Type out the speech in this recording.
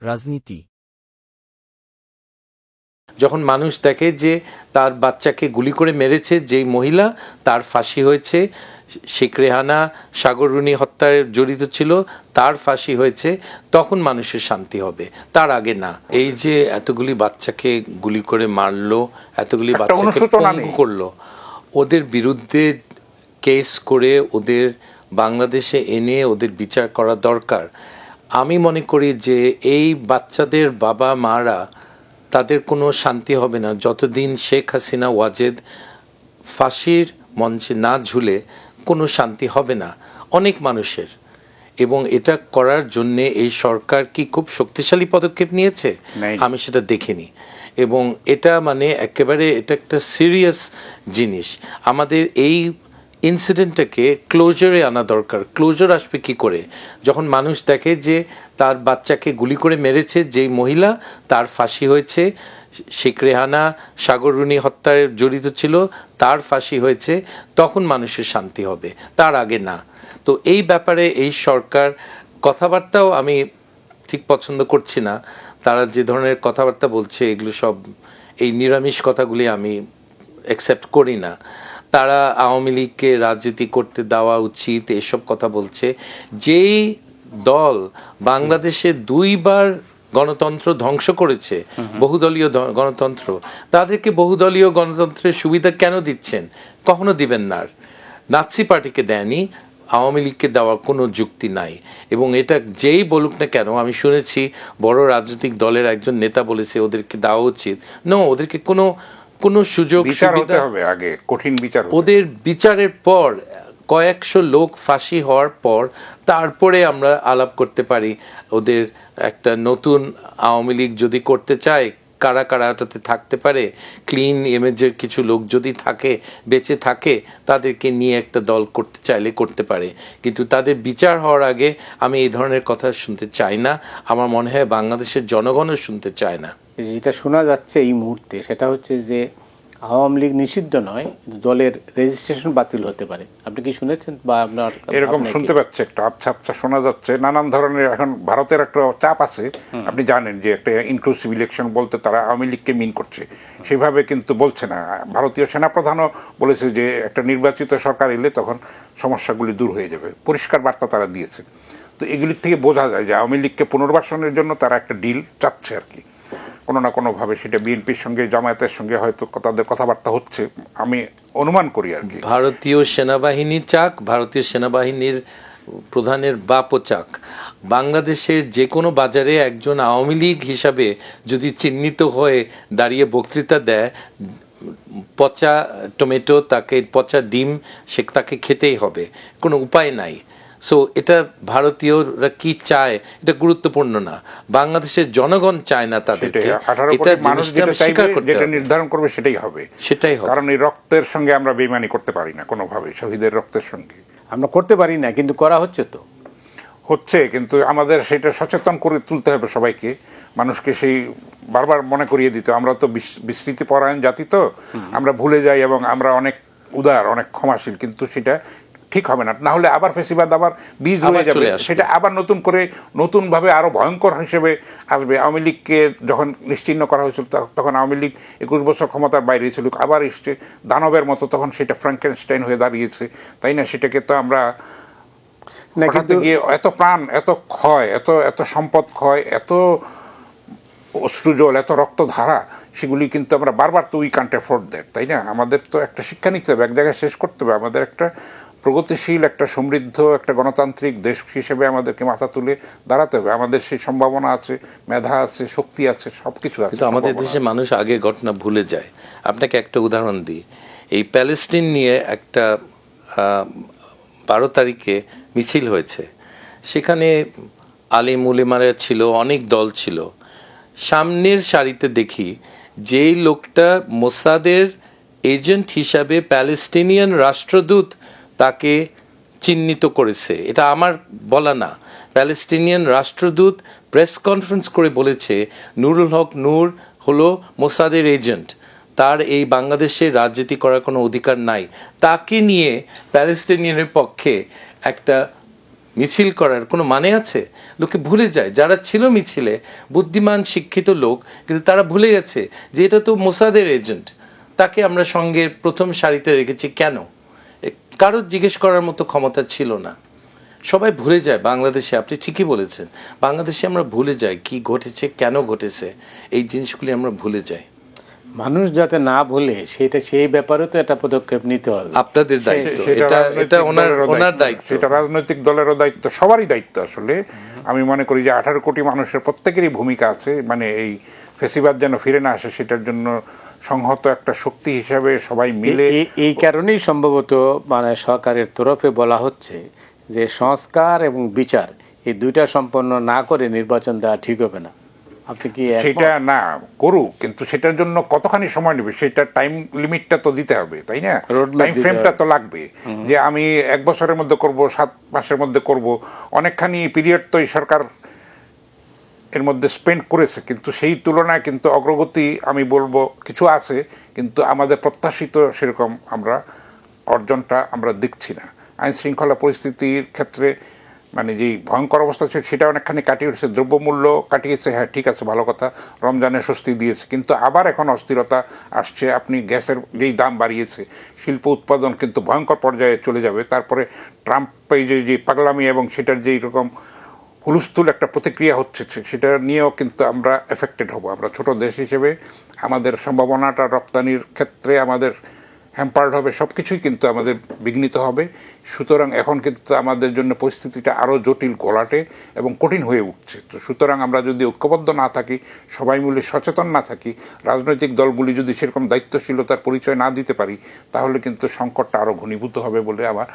রাজনীতি। যখন মানুষ দেখে যে তার বাচ্চাকে গুলি করে মেরেছে যেই মহিলা, তার ফাঁসি হয়েছে, শেখ রেহানা সাগররুনি হত্যায় জড়িত ছিল, তার ফাঁসি হয়েছে, তখন মানুষের শান্তি হবে, তার আগে না। এই যে এতগুলি বাচ্চাকে গুলি করে মারলো, এতগুলি বাচ্চাকে পঙ্গু করলো, ওদের বিরুদ্ধে কেস করে ওদের বাংলাদেশে এনে ওদের বিচার করা দরকার। আমি মনে করি যে এই বাচ্চাদের বাবা মারা, তাদের কোনো শান্তি হবে না যতদিন শেখ হাসিনা ওয়াজেদ ফাঁসির মঞ্চে না ঝুলে, কোনো শান্তি হবে না অনেক মানুষের। এবং এটা করার জন্যে এই সরকার কি খুব শক্তিশালী পদক্ষেপ নিয়েছে? আমি সেটা দেখিনি। এবং এটা মানে একেবারে এটা একটা সিরিয়াস জিনিস। আমাদের এই ইনসিডেন্টটাকে ক্লোজারে আনা দরকার। ক্লোজার আসবে কি করে? যখন মানুষ দেখে যে তার বাচ্চাকে গুলি করে মেরেছে যেই মহিলা, তার ফাঁসি হয়েছে, শেখ রেহানা সাগররুনি হত্যায় জড়িত ছিল, তার ফাঁসি হয়েছে, তখন মানুষের শান্তি হবে, তার আগে না। তো এই ব্যাপারে এই সরকার কথাবার্তাও আমি ঠিক পছন্দ করছি না। তারা যে ধরনের কথাবার্তা বলছে, এগুলো সব এই নিরামিষ কথাগুলি আমি অ্যাকসেপ্ট করি না। তারা আওয়ামী লীগকে রাজনীতি করতে দেওয়া উচিত এসব কথা বলছে। যেই দল বাংলাদেশে 2বার গণতন্ত্র ধ্বংস করেছে, বহুদলীয় গণতন্ত্র, তাদেরকে বহুদলীয় গণতন্ত্রের সুবিধা কেন দিচ্ছেন? কখনো দিবেন না। নাৎসি পার্টিকে দেয়নি, আওয়ামী লীগকে দেওয়ার কোনো যুক্তি নাই। এবং এটা যেই বলুক না কেন, আমি শুনেছি বড় রাজনৈতিক দলের একজন নেতা বলেছে ওদেরকে দেওয়া উচিত। ওদেরকে কোনো সুযোগ সুবিধা হবে, আগে কঠিন বিচার, ওদের বিচারের পর কয়েকশো লোক ফাঁসি হওয়ার পর তারপরে আমরা আলাপ করতে পারি। ওদের একটা নতুন আওয়ামী লীগ যদি করতে চায়, কারা কারা ওটাতে থাকতে পারে, ক্লিন ইমেজের কিছু লোক যদি থাকে, বেঁচে থাকে, তাদেরকে নিয়ে একটা দল করতে চাইলে করতে পারে। কিন্তু তাদের বিচার হওয়ার আগে আমি এই ধরনের কথা শুনতে চাই না। আমার মনে হয় বাংলাদেশের জনগণও শুনতে চায় না। যেটা শোনা যাচ্ছে এই মুহূর্তে সেটা হচ্ছে যে আওয়ামী লীগ নিষিদ্ধ নয়, দলের রেজিস্ট্রেশন বাতিল হতে পারে। আপনি কি শুনেছেন বা আপনার এরকম শুনতে পাচ্ছে? একটা আবছা আবছা শোনা যাচ্ছে। নানান ধরনের এখন ভারতের একটা চাপ আছে। আপনি জানেন যে একটা ইনক্লুসিভ ইলেকশন বলতে তারা আওয়ামী লীগকে মিন করছে, সেভাবে কিন্তু বলছে না। ভারতীয় সেনাপ্রধানও বলেছে যে একটা নির্বাচিত সরকার এলে তখন সমস্যাগুলি দূর হয়ে যাবে, পরিষ্কার বার্তা তারা দিয়েছে। তো এগুলির থেকে বোঝা যায় যে আওয়ামী লীগকে পুনর্বাসনের জন্য তারা একটা ডিল চাচ্ছে আর কি, কোনো না কোনোভাবে। সেটা বিএনপির সঙ্গে জামায়াতের সঙ্গে হয়তো তাদের কথাবার্তা হচ্ছে, আমি অনুমান করি আর কি। ভারতীয় সেনাবাহিনী চাক, ভারতীয় সেনাবাহিনীর প্রধানের বাপও চাক, বাংলাদেশের যে কোনো বাজারে একজন আওয়ামী লীগ হিসাবে যদি চিহ্নিত হয়ে দাঁড়িয়ে বক্তৃতা দেয়, পচা টমেটো, তাকে পচা ডিম, সে তাকে খেতেই হবে, কোনো উপায় নাই। সো এটা ভারতীয়রা কি চায় এটা গুরুত্বপূর্ণ না, বাংলাদেশের জনগণ চায় না তাদেরকে। এটা যেটা নির্ধারণ করবে সেটাই হবে। কারণ এই রক্তের সঙ্গে আমরা বেইমানি করতে পারি না কোনোভাবে, শহীদের রক্তের সঙ্গে আমরা করতে পারি না, কিন্তু করা হচ্ছে তো হচ্ছে। কিন্তু আমাদের সেটা সচেতন করে তুলতে হবে সবাইকে, মানুষকে সেই বারবার মনে করিয়ে দিতে। আমরা তো বিস্মৃতি পরায়ণ জাতি, তো আমরা ভুলে যাই এবং আমরা অনেক উদার, অনেক ক্ষমাশীল, কিন্তু সেটা ঠিক হবে না। না হলে আবার ফেসিবাদ আবার বীজ হয়ে যাবে, সেটা আবার নতুন করে নতুনভাবে আরো ভয়ঙ্কর হিসেবে আসবে। আওয়ামী লীগকে যখন নিশ্চিহ্ন করা হয়েছিল তখন আওয়ামী লীগ 21 বছর ক্ষমতার বাইরে ছিল, আবার এসছে দানবের মতো, তখন সেটা ফ্র্যাঙ্কেনস্টাইন হয়ে দাঁড়িয়েছে, তাই না? সেটাকে তো আমরা গিয়ে এত প্রাণ, এত ক্ষয়, এত সম্পদ ক্ষয়, এত অশ্রুজল, এত রক্তধারা, সেগুলি কিন্তু আমরা বারবার তো উই কান্ট অ্যাফোর্ড দ্যাট, তাই না? আমাদের তো একটা শিক্ষা নিতে হবে, এক জায়গায় শেষ করতে হবে। আমাদের একটা প্রগতিশীল, একটা সমৃদ্ধ, একটা গণতান্ত্রিক দেশ হিসেবে আমাদেরকে মাথা তুলে দাঁড়াতে হবে। আমাদের সেই সম্ভাবনা আছে, মেধা আছে, শক্তি আছে, সবকিছু আছে। আমাদের দেশে মানুষ আগের ঘটনা ভুলে যায়। আপনাকে একটা উদাহরণ দিই। এই প্যালেস্টিন নিয়ে একটা 12 তারিখে মিছিল হয়েছে, সেখানে আলিম উলেমারা ছিল, অনেক দল ছিল। সামনের সারিতে দেখি যেই লোকটা মোসাদের এজেন্ট হিসাবে প্যালেস্টিনিয়ান রাষ্ট্রদূত তাকে চিহ্নিত করেছে, এটা আমার বলা না, প্যালেস্টিনিয়ান রাষ্ট্রদূত প্রেস কনফারেন্স করে বলেছে নুরুল হক নূর হলো মোসাদের এজেন্ট, তার এই বাংলাদেশে রাজনীতি করার কোনো অধিকার নাই। তাকে নিয়ে প্যালেস্টিনিয়ানের পক্ষে একটা মিছিল করার কোনো মানে আছে? লোকে ভুলে যায়, যারা ছিল মিছিলে বুদ্ধিমান শিক্ষিত লোক, কিন্তু তারা ভুলে গেছে যে এটা তো মোসাদের এজেন্ট, তাকে আমরা সঙ্গে প্রথম সারিতে রেখেছি কেন? কারো জিজ্ঞেস করার মতো ক্ষমতা ছিল না। সবাই ভুলে যায় বাংলাদেশে, আপনি ঠিকই বলেছেন, বাংলাদেশে আমরা ভুলে যাই কি ঘটেছে, কেন ঘটেছে, এই জিনিসগুলি আমরা ভুলে যাই। মানুষ যাতে না ভুলে সেই ব্যাপারে তো একটা পদক্ষেপ নিতে হবে। আপনাদের দায়িত্ব, এটা ওনার দায়িত্ব, সেটা রাজনৈতিক দলেরও দায়িত্ব, সবারই দায়িত্ব। আসলে আমি মনে করি যে 18 কোটি মানুষের প্রত্যেকেরই ভূমিকা আছে, মানে এই ফেসিবাদ যেন ফিরে না আসে সেটার জন্য সংহত একটা শক্তি হিসাবে সবাই মিলে। এই কারণেই সম্ভবত মানে সরকারের তরফে বলা হচ্ছে যে সংস্কার এবং বিচার এই দুইটা সম্পন্ন না করে নির্বাচন দেওয়া ঠিক হবে না। আপনি কি সেটা না করুক, কিন্তু সেটার জন্য কতখানি সময় নেবে সেটা টাইম লিমিটটা তো দিতে হবে, তাই না? টাইম ফ্রেমটা তো লাগবে, যে আমি 1 বছরের মধ্যে করব, 7 মাসের মধ্যে করব, অনেকখানি পিরিয়ড তো এই সরকার এর মধ্যে স্পেন্ড করেছে, কিন্তু সেই তুলনায় কিন্তু অগ্রগতি আমি বলবো কিছু আছে, কিন্তু আমাদের প্রত্যাশিত সেরকম আমরা অর্জনটা আমরা দেখছি না। আইন শৃঙ্খলা পরিস্থিতির ক্ষেত্রে মানে যেই ভয়ঙ্কর অবস্থা ছিল সেটা অনেকখানি কাটিয়ে উঠেছে, দ্রব্যমূল্য কাটিয়েছে, হ্যাঁ ঠিক আছে, ভালো কথা, রমজানের স্বস্তি দিয়েছে, কিন্তু আবার এখন অস্থিরতা আসছে। আপনি গ্যাসের যেই দাম বাড়িয়েছে, শিল্প উৎপাদন কিন্তু ভয়ঙ্কর পর্যায়ে চলে যাবে। তারপরে ট্রাম্প এই যে পাগলামি এবং সেটার যেই রকম হুলস্থুল একটা প্রতিক্রিয়া হচ্ছে, সেটা নিয়েও কিন্তু আমরা এফেক্টেড হব। আমরা ছোট দেশ হিসেবে আমাদের সম্ভাবনাটা রপ্তানির ক্ষেত্রে আমাদের হ্যাম্পার্ড হবে, সব কিছুই কিন্তু আমাদের বিঘ্নিত হবে। সুতরাং এখন কিন্তু আমাদের জন্য পরিস্থিতিটা আরও জটিল, ঘোলাটে এবং কঠিন হয়ে উঠছে। তো সুতরাং আমরা যদি ঐক্যবদ্ধ না থাকি, সবাই মিলে সচেতন না থাকি, রাজনৈতিক দলগুলি যদি সেরকম দায়িত্বশীলতার পরিচয় না দিতে পারি, তাহলে কিন্তু সংকটটা আরও ঘনীভূত হবে বলে আমার